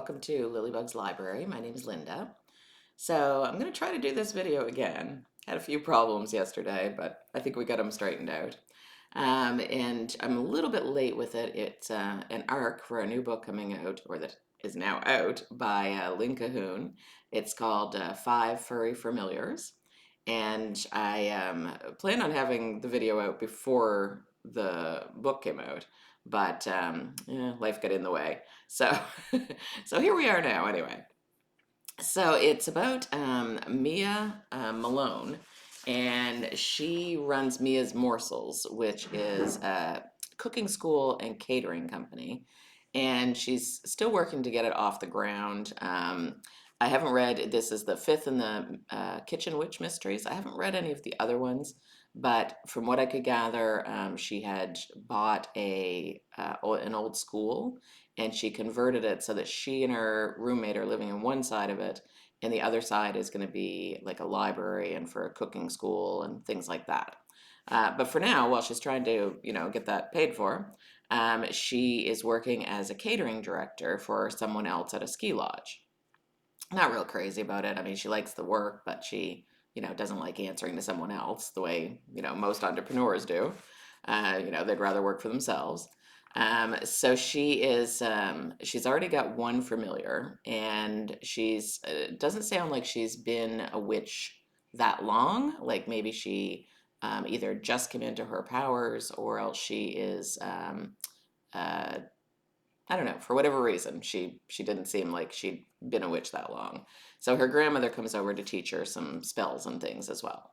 welcome to Lilybug's Library. My name is Linda. So I'm going to try to do this video again. Had a few problems yesterday, but I think we got them straightened out. And I'm a little bit late with it. It's an arc for a new book coming out, or that is now out, by Lynn Cahoon. It's called Five Furry Familiars. And I planned on having the video out before the book came out, but life got in the way. So, so here we are now, anyway. So it's about Mia Malone, and she runs Mia's Morsels, which is a cooking school and catering company. And she's still working to get it off the ground. I haven't read, this is the fifth in the Kitchen Witch Mysteries. I haven't read any of the other ones, but from what I could gather, she had bought an old school and she converted it so that she and her roommate are living in one side of it, and the other side is going to be like a library and for a cooking school and things like that. But for now, while she's trying to, get that paid for, she is working as a catering director for someone else at a ski lodge. Not real crazy about it. I mean, she likes the work, but she, doesn't like answering to someone else the way, most entrepreneurs do. They'd rather work for themselves. So she's already got one familiar, and doesn't sound like she's been a witch that long. Like maybe she either just came into her powers, or else she is, uh, I don't know, for whatever reason, she didn't seem like she'd been a witch that long. So her grandmother comes over to teach her some spells and things as well.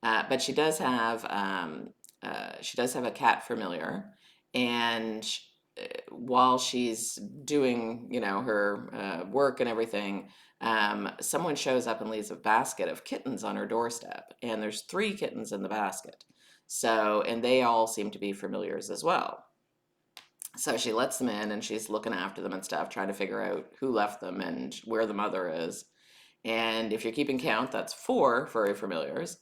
But she does have a cat familiar, and while she's doing, her work and everything, someone shows up and leaves a basket of kittens on her doorstep, and there's three kittens in the basket. So, and they all seem to be familiars as well. So she lets them in and she's looking after them and stuff, trying to figure out who left them and where the mother is. And if you're keeping count, that's four furry familiars.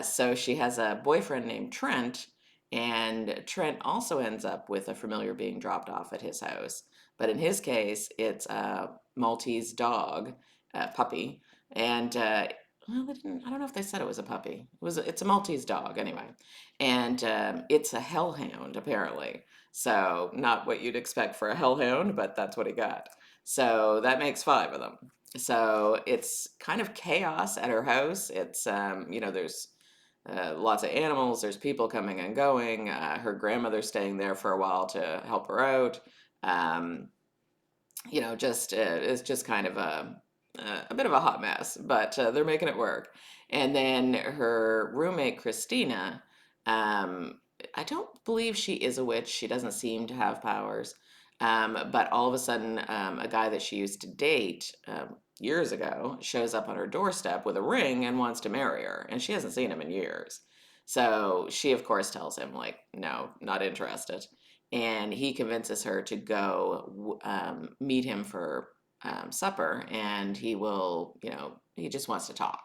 So she has a boyfriend named Trent, and Trent also ends up with a familiar being dropped off at his house. But in his case, it's a Maltese dog, a puppy, and well, I don't know if they said it was a puppy. It's a Maltese dog anyway, and it's a hellhound apparently. So not what you'd expect for a hellhound, but that's what he got. So that makes five of them. So it's kind of chaos at her house. It's there's lots of animals. There's people coming and going. Her grandmother's staying there for a while to help her out. Um, just it's just kind of a bit of a hot mess, but they're making it work. And then her roommate Christina, um, I don't believe she is a witch. She doesn't seem to have powers. But all of a sudden, a guy that she used to date years ago shows up on her doorstep with a ring and wants to marry her, and she hasn't seen him in years. So she, of course, tells him, like, no, not interested. And he convinces her to go meet him for supper, and he just wants to talk.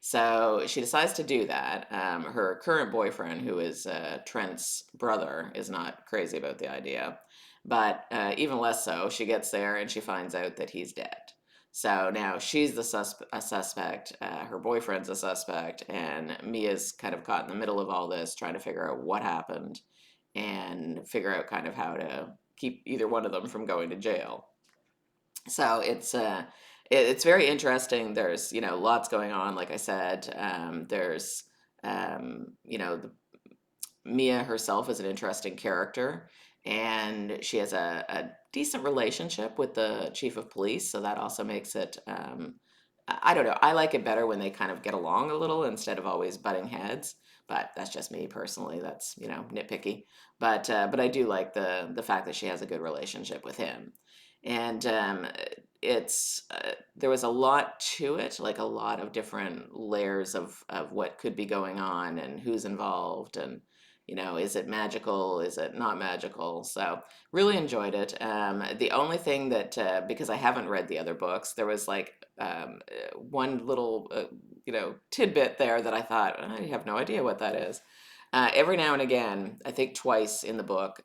So she decides to do that. Her current boyfriend, who is Trent's brother, is not crazy about the idea. But even less so, she gets there and she finds out that he's dead. So now she's a suspect, her boyfriend's a suspect, and Mia's kind of caught in the middle of all this, trying to figure out what happened and figure out kind of how to keep either one of them from going to jail. So it's very interesting. There's lots going on. Like I said, there's the Mia herself is an interesting character, and she has a decent relationship with the chief of police. So that also makes it. I don't know. I like it better when they kind of get along a little instead of always butting heads. But that's just me personally. That's nitpicky. But I do like the fact that she has a good relationship with him, and it's there was a lot to it, like a lot of different layers of what could be going on and who's involved, and is it magical, is it not magical? So really enjoyed it. The only thing that because I haven't read the other books, there was like one little tidbit there that I thought I have no idea what that is. Every now and again, I think twice in the book,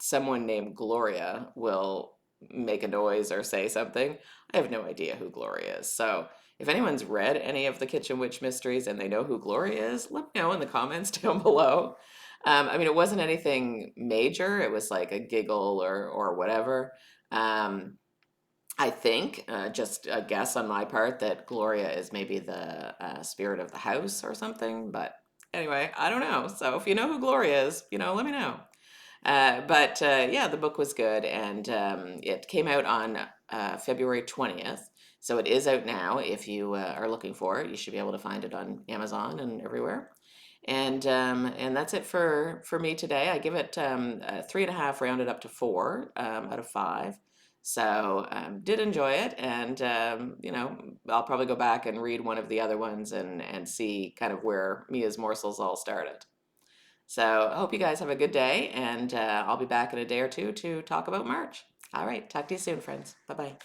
someone named Gloria will make a noise or say something. I have no idea who Gloria is. So if anyone's read any of the Kitchen Witch mysteries and they know who Gloria is, let me know in the comments down below. I mean, it wasn't anything major. It was like a giggle or whatever. Um, I think, just a guess on my part, that Gloria is maybe the spirit of the house or something. But anyway, I don't know. So if you know who Gloria is, let me know. But yeah, the book was good, and it came out on February 20th. So it is out now. If you are looking for it, you should be able to find it on Amazon and everywhere. And that's it for me today. I give it 3.5 rounded up to 4 out of 5. So did enjoy it, and I'll probably go back and read one of the other ones and see kind of where Mia's morsels all started. So I hope you guys have a good day, and I'll be back in a day or two to talk about March. All right, talk to you soon, friends. Bye bye.